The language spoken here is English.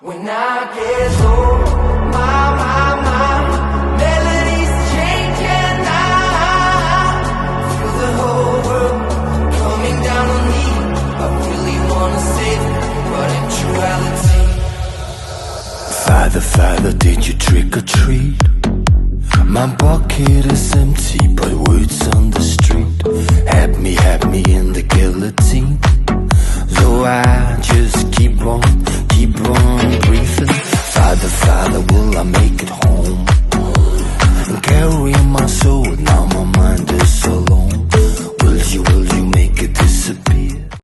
When I get low, my melodies change and I feel the whole world coming down on me. I really wanna save it, but in actuality, Father, Father, did you trick or treat? My bucket is empty, but words on the street had me in the guillotine. So I just keep on breathing. Father, Father, will I make it home?